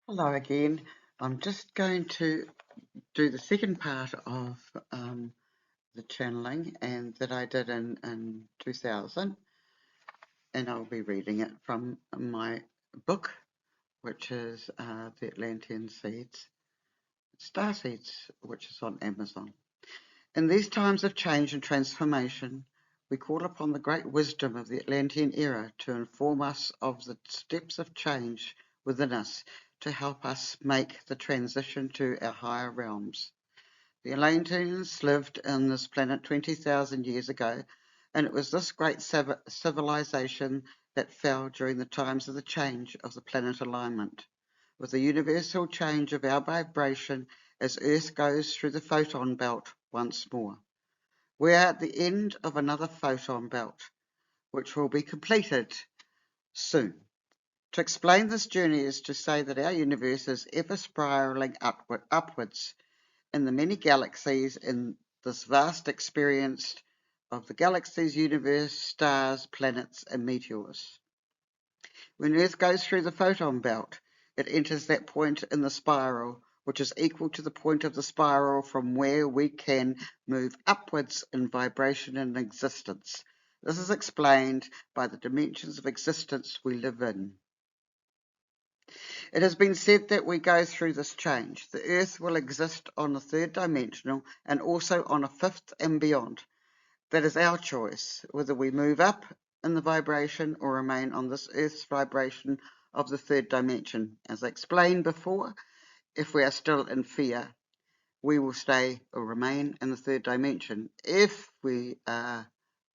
Hello again. I'm just going to do the second part of the channeling and that I did in 2000, and I'll be reading it from my book, which is The Atlantean Star Seeds, which is on Amazon. In these times of change and transformation, we call upon the great wisdom of the Atlantean era to inform us of the steps of change within us to help us make the transition to our higher realms. The Atlanteans lived on this planet 20,000 years ago, and it was this great civilization that fell during the times of the change of the planet alignment. With the universal change of our vibration as Earth goes through the photon belt once more. We are at the end of another photon belt, which will be completed soon. To explain this journey is to say that our universe is ever spiraling upwards in the many galaxies in this vast experience of the galaxies, universe, stars, planets, and meteors. When Earth goes through the photon belt, it enters that point in the spiral, which is equal to the point of the spiral from where we can move upwards in vibration and existence. This is explained by the dimensions of existence we live in. It has been said that we go through this change. The Earth will exist on the third dimensional and also on a fifth and beyond. That is our choice, whether we move up in the vibration or remain on this Earth's vibration of the third dimension. As I explained before, if we are still in fear, we will stay or remain in the third dimension. If we are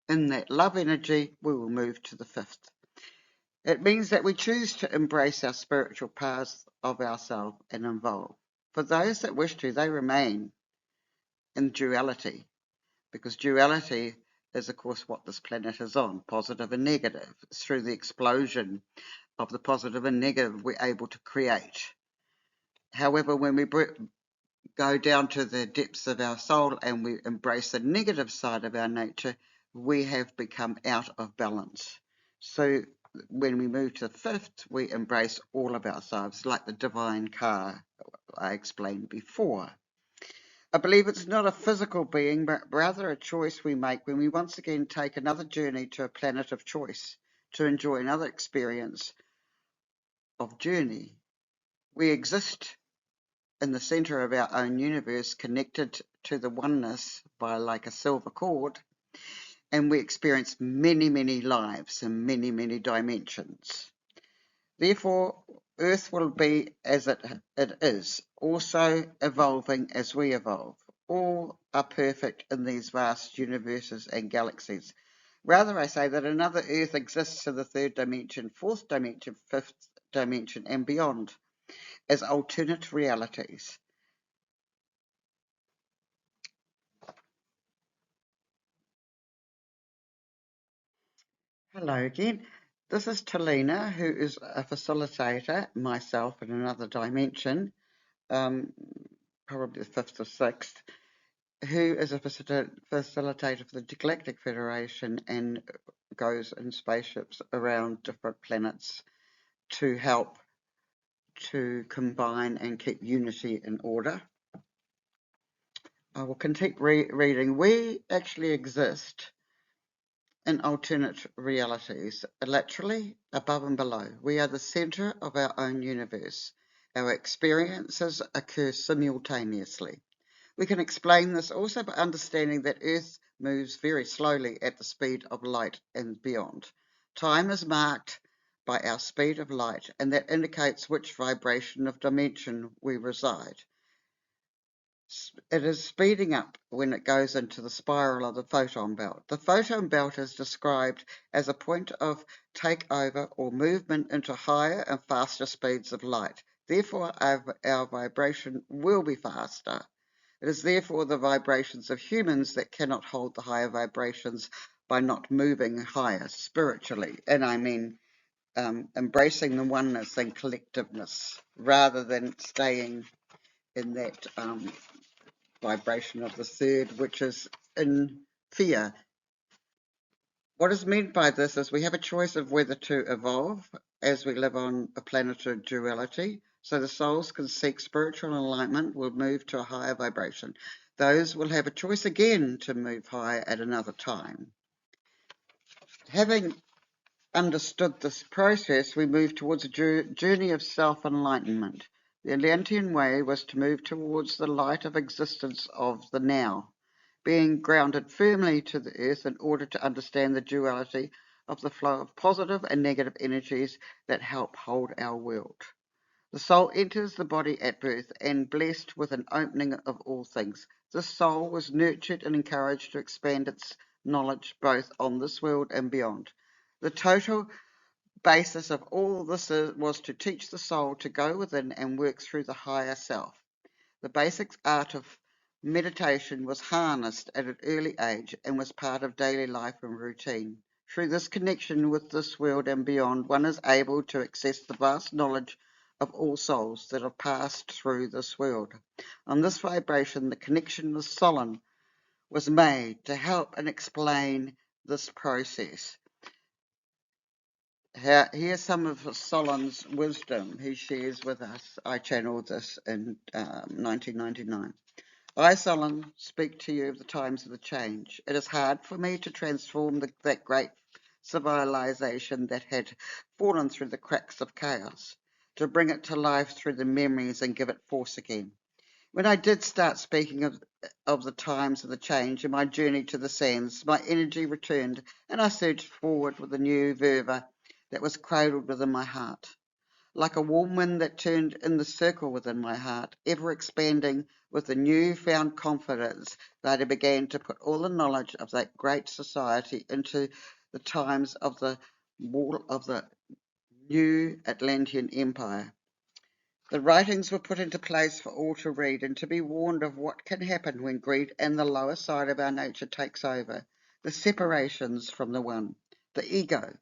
in that love energy, we will move to the fifth. It means that we choose to embrace our spiritual paths of ourselves and evolve. For those that wish to, they remain in duality, because duality is, of course, what this planet is on, positive and negative. It's through the explosion of the positive and negative we're able to create. However, when we go down to the depths of our soul and we embrace the negative side of our nature, we have become out of balance. So when we move to the fifth, we embrace all of ourselves, like the divine car I explained before. I believe it's not a physical being, but rather a choice we make when we once again take another journey to a planet of choice, to enjoy another experience of journey. We exist in the center of our own universe, connected to the oneness by like a silver cord, and we experience many, many lives in many, many dimensions. Therefore, Earth will be as it is, also evolving as we evolve. All are perfect in these vast universes and galaxies. Rather, I say that another Earth exists in the third dimension, fourth dimension, fifth dimension, and beyond, as alternate realities. Hello again. This is Talina, who is a facilitator, myself in another dimension, probably the fifth or sixth, who is a facilitator for the Galactic Federation and goes in spaceships around different planets to help to combine and keep unity in order. I will continue reading. We actually exist in alternate realities, laterally, above and below. We are the center of our own universe. Our experiences occur simultaneously. We can explain this also by understanding that Earth moves very slowly at the speed of light and beyond. Time is marked by our speed of light, and that indicates which vibration of dimension we reside. It is speeding up when it goes into the spiral of the photon belt. The photon belt is described as a point of takeover or movement into higher and faster speeds of light. Therefore, our vibration will be faster. It is therefore the vibrations of humans that cannot hold the higher vibrations by not moving higher spiritually. And I mean embracing the oneness and collectiveness rather than staying in that vibration of the third, which is in fear. What is meant by this is we have a choice of whether to evolve as we live on a planet of duality. so the souls can seek spiritual enlightenment, will move to a higher vibration. Those will have a choice again to move higher at another time. Having understood this process, we move towards a journey of self-enlightenment. The Atlantean way was to move towards the light of existence of the now, being grounded firmly to the earth in order to understand the duality of the flow of positive and negative energies that help hold our world. The soul enters the body at birth and blessed with an opening of all things. This soul was nurtured and encouraged to expand its knowledge both on this world and beyond. The total basis of all this was to teach the soul to go within and work through the higher self. The basic art of meditation was harnessed at an early age and was part of daily life and routine. Through this connection with this world and beyond, one is able to access the vast knowledge of all souls that have passed through this world. On this vibration, the connection with Solon was made to help and explain this process. Here's some of Solon's wisdom he shares with us. I channeled this in 1999. I, Solon, speak to you of the times of the change. It is hard for me to transform that great civilization that had fallen through the cracks of chaos, to bring it to life through the memories and give it force again. When I did start speaking of the times of the change in my journey to the sands, my energy returned and I surged forward with a new fervour that was cradled within my heart. Like a warm wind that turned in the circle within my heart, ever expanding with a new-found confidence that I began to put all the knowledge of that great society into the times of the wall of the new Atlantean Empire. The writings were put into place for all to read and to be warned of what can happen when greed and the lower side of our nature takes over, the separations from the one, the ego,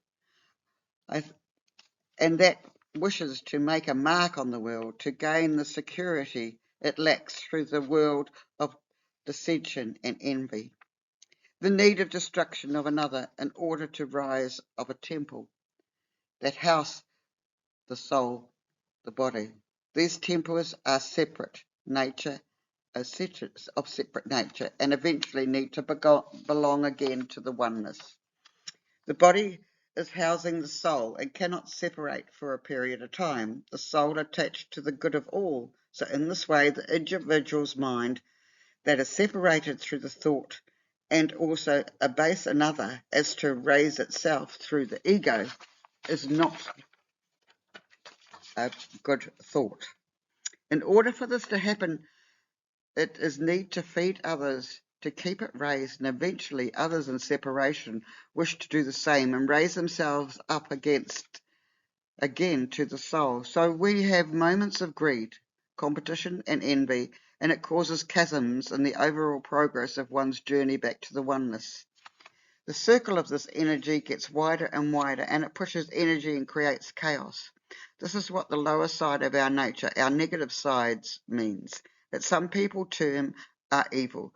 and that wishes to make a mark on the world, to gain the security it lacks through the world of dissension and envy. The need of destruction of another in order to rise of a temple that house the soul, the body. These temples are separate nature, of separate nature, and eventually need to belong again to the oneness. The body is housing the soul and cannot separate for a period of time, the soul attached to the good of all. So in this way, the individual's mind that is separated through the thought and also abase another as to raise itself through the ego is not a good thought. In order for this to happen, it is need to feed others to keep it raised, and eventually others in separation wish to do the same and raise themselves up again to the soul. So we have moments of greed, competition and envy, and it causes chasms in the overall progress of one's journey back to the oneness. The circle of this energy gets wider and wider, and it pushes energy and creates chaos. This is what the lower side of our nature, our negative sides, means, that some people term are evil.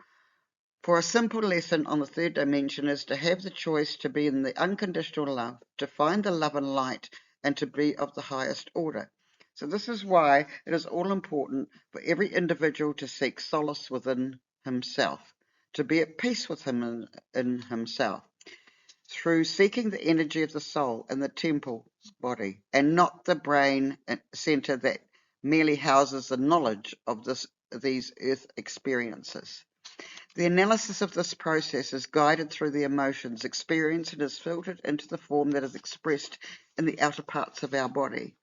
For a simple lesson on the third dimension is to have the choice to be in the unconditional love, to find the love and light, and to be of the highest order. So this is why it is all important for every individual to seek solace within himself, to be at peace with him in himself, through seeking the energy of the soul in the temple body, and not the brain center that merely houses the knowledge of these earth experiences. The analysis of this process is guided through the emotions experienced and is filtered into the form that is expressed in the outer parts of our body.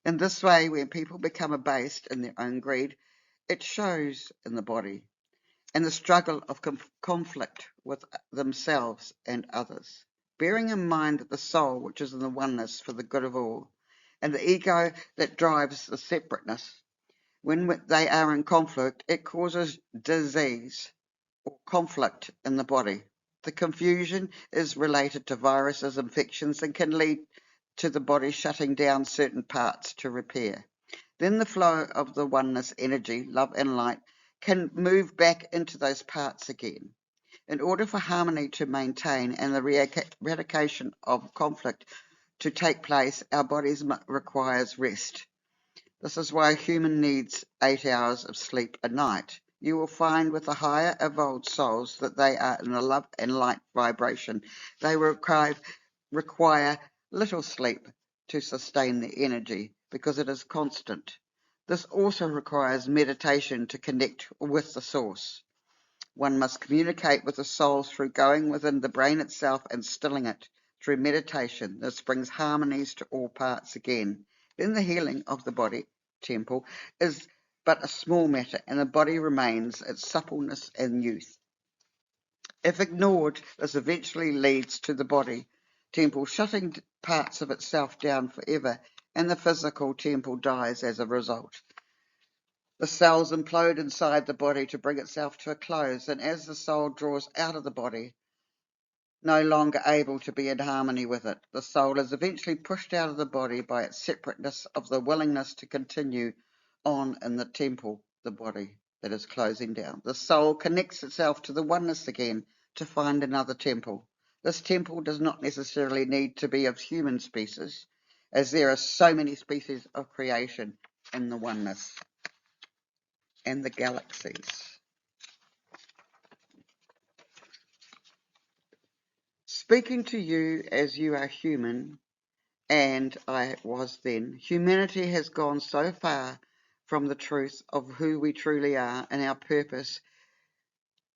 In this way, when people become abased in their own greed, it shows in the body, and the struggle of conflict with themselves and others. Bearing in mind that the soul, which is in the oneness for the good of all, and the ego that drives the separateness, when they are in conflict, it causes disease or conflict in the body. The confusion is related to viruses, infections, and can lead to the body shutting down certain parts to repair. Then the flow of the oneness energy, love and light, can move back into those parts again. In order for harmony to maintain and the eradication of conflict to take place, our bodies requires rest. This is why a human needs 8 hours of sleep a night. You will find with the higher evolved souls that they are in a love and light vibration. They require little sleep to sustain the energy because it is constant. This also requires meditation to connect with the source. One must communicate with the soul through going within the brain itself and stilling it through meditation. This brings harmonies to all parts again. Then the healing of the body, temple, is but a small matter, and the body remains its suppleness and youth. If ignored, this eventually leads to the body temple shutting parts of itself down forever, and the physical temple dies as a result. The cells implode inside the body to bring itself to a close, and as the soul draws out of the body, no longer able to be in harmony with it, the soul is eventually pushed out of the body by its separateness of the willingness to continue on in the temple, the body that is closing down. The soul connects itself to the oneness again to find another temple. This temple does not necessarily need to be of human species, as there are so many species of creation in the oneness and the galaxies. Speaking to you as you are human, and I was then, humanity has gone so far from the truth of who we truly are and our purpose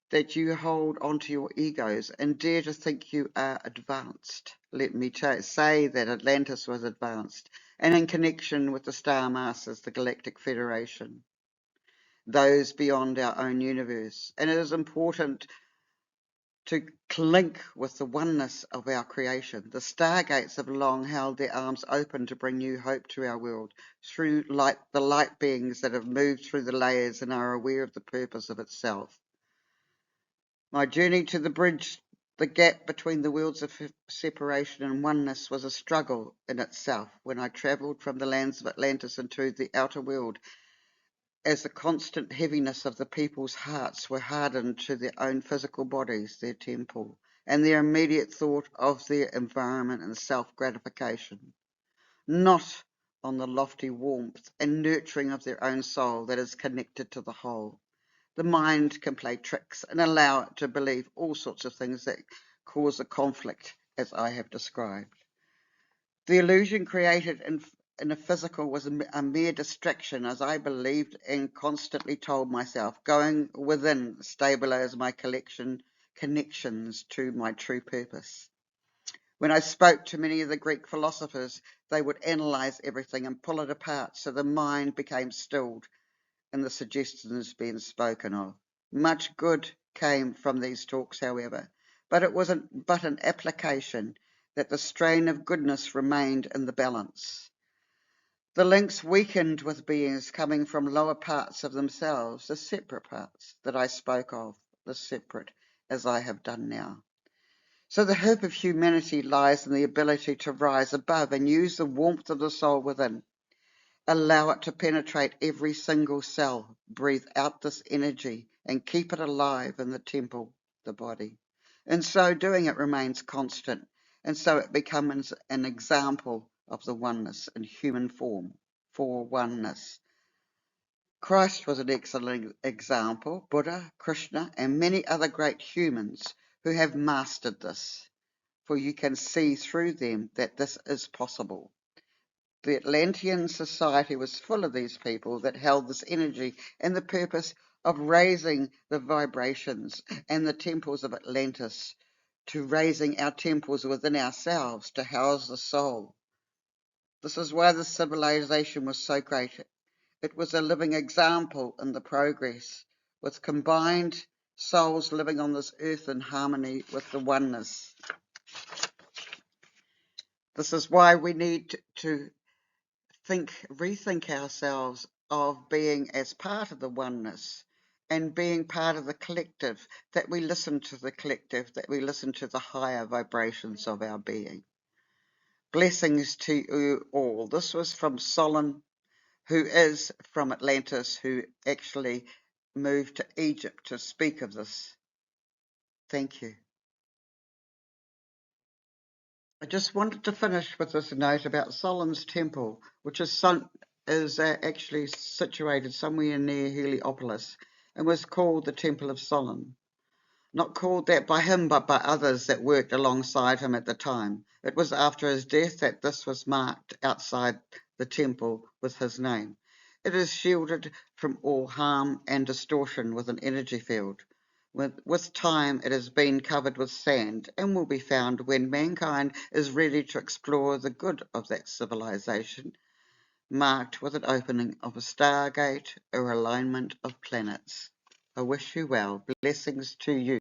that you hold onto your egos and dare to think you are advanced. Let me say that Atlantis was advanced, and in connection with the Star Masters, the Galactic Federation, those beyond our own universe. And it is important to link with the oneness of our creation. The stargates have long held their arms open to bring new hope to our world through the light beings that have moved through the layers and are aware of the purpose of itself. My journey to the bridge, the gap between the worlds of separation and oneness, was a struggle in itself when I travelled from the lands of Atlantis into the outer world, as the constant heaviness of the people's hearts were hardened to their own physical bodies, their temple, and their immediate thought of their environment and self-gratification, not on the lofty warmth and nurturing of their own soul that is connected to the whole. The mind can play tricks and allow it to believe all sorts of things that cause a conflict, as I have described. The illusion created in the physical was a mere distraction, as I believed and constantly told myself. Going within stabilized my connections to my true purpose. When I spoke to many of the Greek philosophers, they would analyze everything and pull it apart, so the mind became stilled and the suggestions being spoken of. Much good came from these talks, however, but it was but an application that the strain of goodness remained in the balance. The links weakened with beings coming from lower parts of themselves, the separate parts that I spoke of, the separate, as I have done now. So the hope of humanity lies in the ability to rise above and use the warmth of the soul within. Allow it to penetrate every single cell, breathe out this energy and keep it alive in the temple, the body. In so doing, it remains constant, and so it becomes an example of the oneness in human form, for oneness. Christ was an excellent example, Buddha, Krishna, and many other great humans who have mastered this, for you can see through them that this is possible. The Atlantean society was full of these people that held this energy and the purpose of raising the vibrations and the temples of Atlantis, to raising our temples within ourselves to house the soul. This is why the civilization was so great. It was a living example in the progress, with combined souls living on this earth in harmony with the oneness. This is why we need to rethink ourselves of being as part of the oneness and being part of the collective, that we listen to the collective, that we listen to the higher vibrations of our being. Blessings to you all. This was from Solon, who is from Atlantis, who actually moved to Egypt to speak of this. Thank you. I just wanted to finish with this note about Solon's temple, which is is actually situated somewhere near Heliopolis and was called the Temple of Solon. Not called that by him, but by others that worked alongside him at the time. It was after his death that this was marked outside the temple with his name. It is shielded from all harm and distortion with an energy field. With time, it has been covered with sand and will be found when mankind is ready to explore the good of that civilization, marked with an opening of a stargate or alignment of planets. I wish you well. Blessings to you.